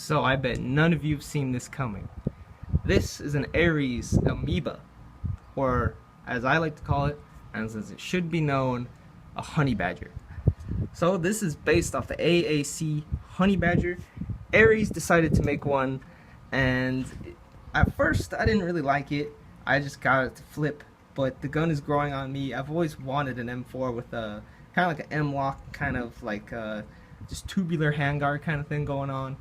So I bet none of you have seen this coming. This is an Aries Amoeba, or as I like to call it, and as it should be known, a Honey Badger. So this is based off the AAC Honey Badger. Aries decided to make one, and at first I didn't really like it. I just got it to flip, but the gun is growing on me. I've always wanted an M4 with a kind of like an M-lock, kind of like just tubular handguard kind of thing going on.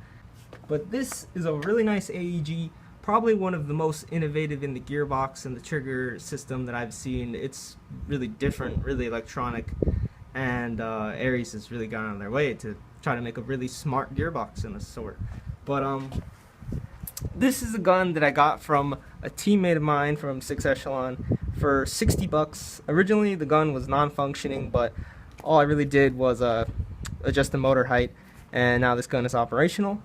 But this is a really nice AEG, probably one of the most innovative in the gearbox and the trigger system that I've seen. It's really different, really electronic, and Aries has really gone on their way to try to make a really smart gearbox in a sort. But this is a gun that I got from a teammate of mine from 6 Echelon for 60 bucks. Originally the gun was non-functioning, but all I really did was adjust the motor height, and now this gun is operational.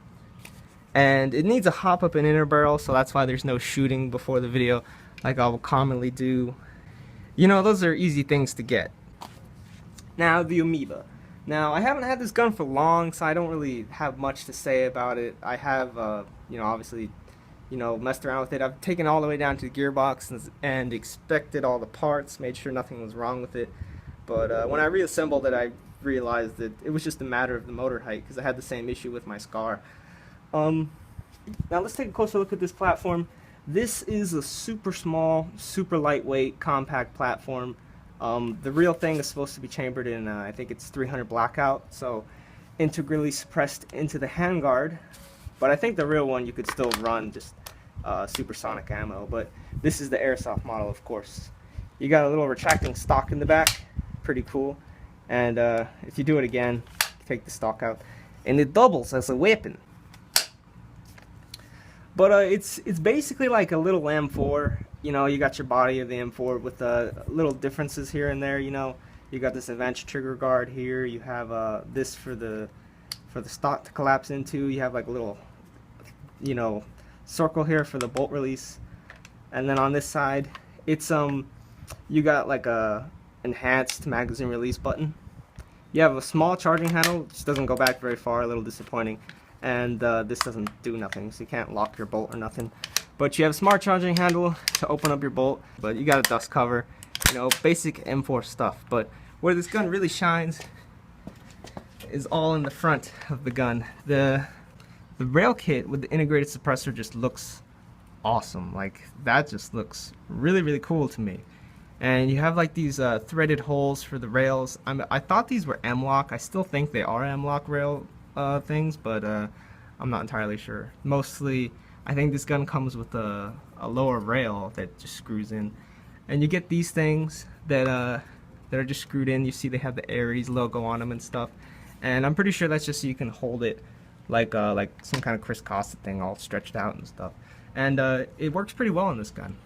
And it needs a hop-up and inner barrel, so that's why there's no shooting before the video like I will commonly do. You know, those are easy things to get. Now, the Amoeba. Now, I haven't had this gun for long, so I don't really have much to say about it. I have, obviously, messed around with it. I've taken it all the way down to the gearbox and inspected all the parts, made sure nothing was wrong with it. But when I reassembled it, I realized that it was just a matter of the motor height, because I had the same issue with my Scar. Now let's take a closer look at this platform. This is a super small, super lightweight, compact platform. The real thing is supposed to be chambered in, I think it's 300 blackout, so integrally suppressed into the handguard. But I think the real one you could still run just supersonic ammo. But this is the Airsoft model, of course. You got a little retracting stock in the back, pretty cool. And if you do it again, take the stock out, and it doubles as a weapon. But it's basically like a little M4. You got your body of the M4 with little differences here and there. You got this advanced trigger guard here. You have this for the stock to collapse into. You have like a little, circle here for the bolt release. And then on this side, it's you got like a enhanced magazine release button. You have a small charging handle, which doesn't go back very far, a little disappointing. And this doesn't do nothing, so you can't lock your bolt or nothing. But you have a smart charging handle to open up your bolt, but you got a dust cover, basic M4 stuff. But where this gun really shines is all in the front of the gun. The rail kit with the integrated suppressor just looks awesome. Like, that just looks really, really cool to me. And you have like these threaded holes for the rails. I thought these were M-lock. I still think they are M-lock rail things, but I'm not entirely sure. Mostly, I think this gun comes with a lower rail that just screws in, and you get these things that are just screwed in. You see they have the Aries logo on them and stuff, and I'm pretty sure that's just so you can hold it like some kind of Chris Costa thing, all stretched out and stuff. And it works pretty well on this gun.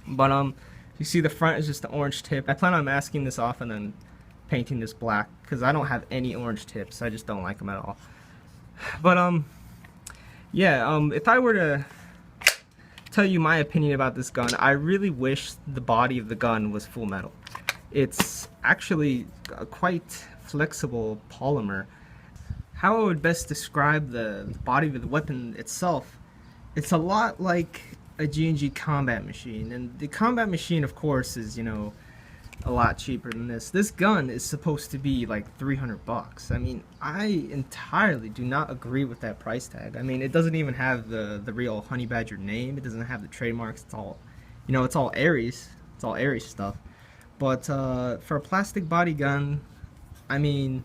But you see the front is just the orange tip. I plan on masking this off and then painting this black, because I don't have any orange tips. I just don't like them at all. But if I were to tell you my opinion about this gun, I really wish the body of the gun was full metal. It's actually a quite flexible polymer. How I would best describe the body of the weapon itself, it's a lot like a G&G combat machine, and the combat machine, of course, is a lot cheaper than this. This gun is supposed to be like 300 bucks. I mean, I entirely do not agree with that price tag. I mean, it doesn't even have the real Honey Badger name. It doesn't have the trademarks. It's all, it's all Aries. It's all Aries stuff. But for a plastic body gun, I mean,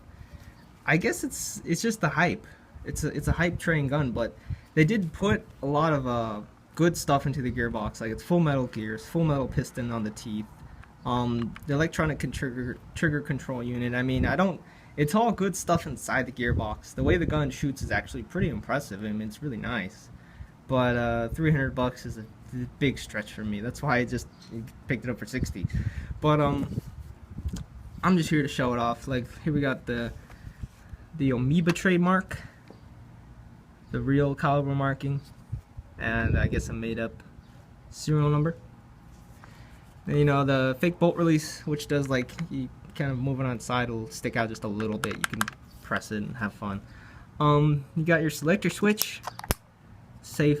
I guess it's just the hype. It's a hype train gun, but they did put a lot of good stuff into the gearbox. Like, it's full metal gears, full metal piston on the teeth. The electronic trigger control unit. I mean, it's all good stuff inside the gearbox. The way the gun shoots is actually pretty impressive. I mean, it's really nice. But 300 bucks is a big stretch for me. That's why I just picked it up for 60. But I'm just here to show it off. Like, here we got the Amoeba trademark, the real caliber marking, and I guess a made up serial number. The fake bolt release, which does, like, you kind of move it on the side, it'll stick out just a little bit. You can press it and have fun. You got your selector switch, safe,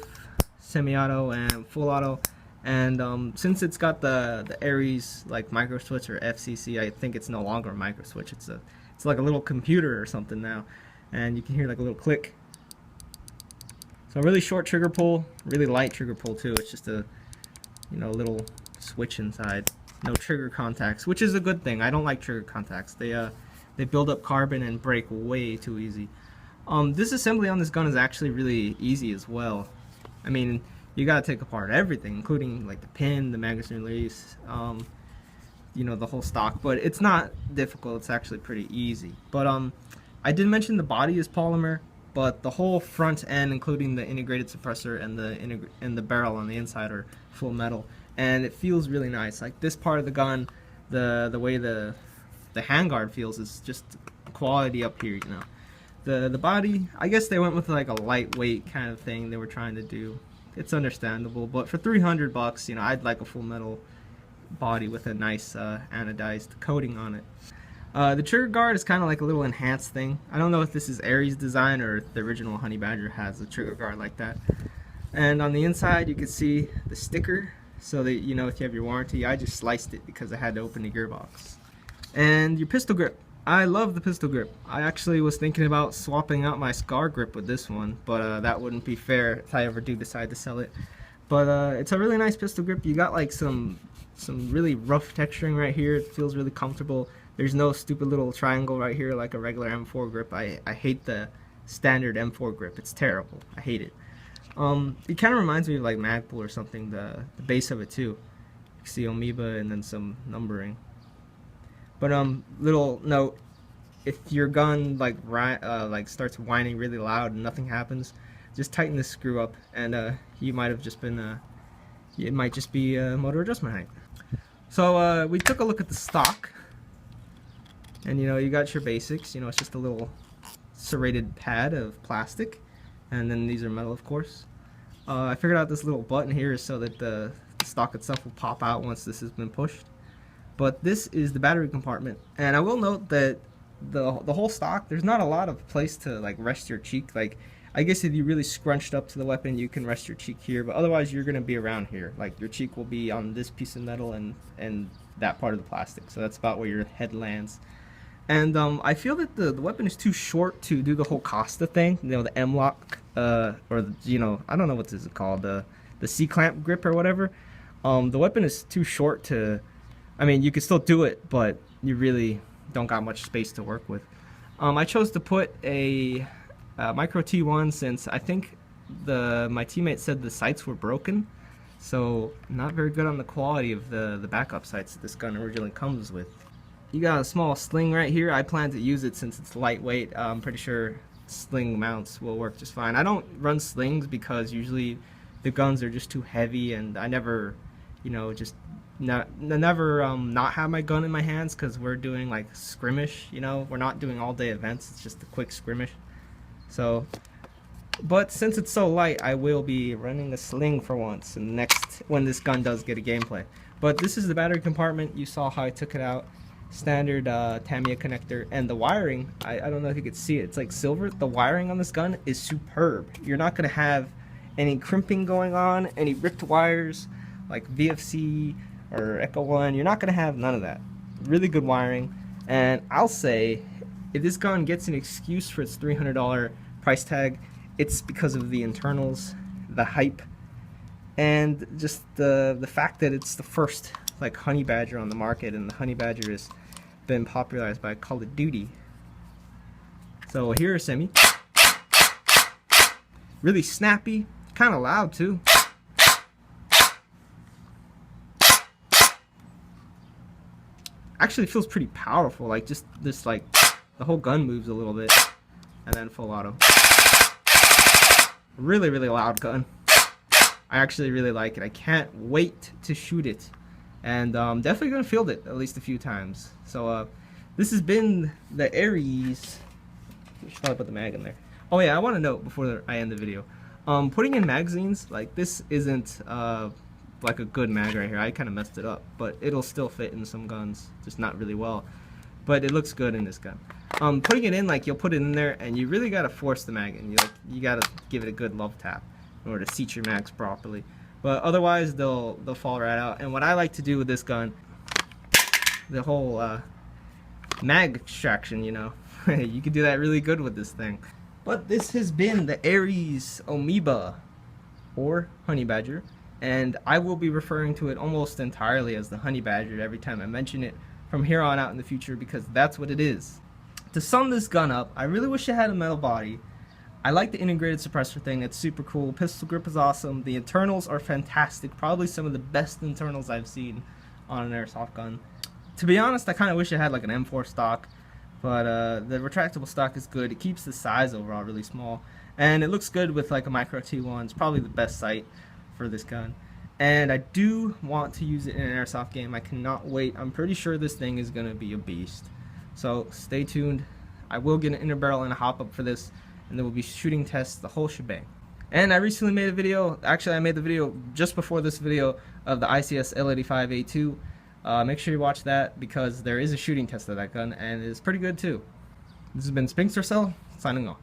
semi-auto, and full auto. And since it's got the Aries like micro switch or FCC, I think it's no longer a micro switch. It's like a little computer or something now, and you can hear like a little click. So really short trigger pull, really light trigger pull too. It's just a little switch inside. No trigger contacts, which is a good thing. I don't like trigger contacts. They build up carbon and break way too easy. This assembly on this gun is actually really easy as well. I mean, you gotta take apart everything, including like the pin, the magazine release, the whole stock. But it's not difficult. It's actually pretty easy. But I did mention the body is polymer, but the whole front end, including the integrated suppressor and the barrel on the inside, are full metal, and it feels really nice. Like this part of the gun, the way the handguard feels is just quality up here. The body, I guess they went with like a lightweight kind of thing they were trying to do. It's understandable, but for $300, I'd like a full metal body with a nice anodized coating on it. The trigger guard is kind of like a little enhanced thing. I don't know if this is Aries design or if the original Honey Badger has a trigger guard like that. And on the inside you can see the sticker, so that if you have your warranty. I just sliced it because I had to open the gearbox. And your pistol grip. I love the pistol grip. I actually was thinking about swapping out my Scar grip with this one, but that wouldn't be fair if I ever do decide to sell it. But it's a really nice pistol grip. You got like some really rough texturing right here. It feels really comfortable. There's no stupid little triangle right here like a regular M4 grip. I hate the standard M4 grip. It's terrible. I hate it. It kind of reminds me of like Magpul or something, the base of it too. You see Amoeba and then some numbering. But little note, if your gun like starts whining really loud and nothing happens, just tighten this screw up, and you might have just been it might just be a motor adjustment hanger. So we took a look at the stock, and you got your basics. It's just a little serrated pad of plastic, and then these are metal, of course. I figured out this little button here is so that the stock itself will pop out once this has been pushed. But this is the battery compartment, and I will note that the whole stock, there's not a lot of place to like rest your cheek. Like, I guess if you really scrunched up to the weapon, you can rest your cheek here, but otherwise you're gonna be around here. Like, your cheek will be on this piece of metal and that part of the plastic, so that's about where your head lands. And I feel that the weapon is too short to do the whole Costa thing, the M-lock, or I don't know what this is called, the C-clamp grip or whatever. The weapon is too short to, I mean, you can still do it, but you really don't got much space to work with. I chose to put a micro T1 since I think my teammate said the sights were broken, so not very good on the quality of the backup sights that this gun originally comes with. You got a small sling right here. I plan to use it since it's lightweight. I'm pretty sure sling mounts will work just fine. I don't run slings because usually the guns are just too heavy, and I never, never not have my gun in my hands because we're doing like skirmish. We're not doing all day events. It's just a quick skirmish. So, but since it's so light, I will be running a sling for once when this gun does get a gameplay. But this is the battery compartment. You saw how I took it out. Standard Tamiya connector, and the wiring, I don't know if you could see it, it's like silver. The wiring on this gun is superb. You're not going to have any crimping going on, any ripped wires like VFC or Echo 1. You're not going to have none of that. Really good wiring, and I'll say if this gun gets an excuse for its $300 price tag, it's because of the internals, the hype, and just the fact that it's the first like Honey Badger on the market, and the Honey Badger has been popularized by Call of Duty. So here are Semi. Really snappy, kind of loud too. Actually feels pretty powerful, like just this, like the whole gun moves a little bit, and then full auto. Really, really loud gun. I actually really like it. I can't wait to shoot it. And definitely gonna field it at least a few times. So this has been the Aries. I should probably put the mag in there. Oh yeah, I want to note before I end the video, putting in magazines like this isn't like a good mag right here. I kind of messed it up, but it'll still fit in some guns, just not really well. but it looks good in this gun. Putting it in, like, you'll put it in there and you really gotta force the mag in. You gotta give it a good love tap in order to seat your mags properly. But otherwise they'll fall right out. And what I like to do with this gun, the whole mag extraction, you know, you can do that really good with this thing. But this has been the Ares Amoeba, or Honey Badger, and I will be referring to it almost entirely as the Honey Badger every time I mention it from here on out in the future, because that's what it is. To sum this gun up, I really wish it had a metal body. I like the integrated suppressor thing, it's super cool. Pistol grip is awesome. The internals are fantastic, probably some of the best internals I've seen on an airsoft gun. To be honest, I kind of wish it had like an M4 stock, but the retractable stock is good. It keeps the size overall really small, and it looks good with like a micro T1. It's probably the best sight for this gun, and I do want to use it in an airsoft game. I cannot wait. I'm pretty sure this thing is gonna be a beast, so stay tuned. I will get an inner barrel and a hop up for this, and there will be shooting tests, the whole shebang. And I recently made a video, actually I made the video just before this video, of the ICS L85A2. Make sure you watch that, because there is a shooting test of that gun and it's pretty good too. This has been Spinkster Cell, signing off.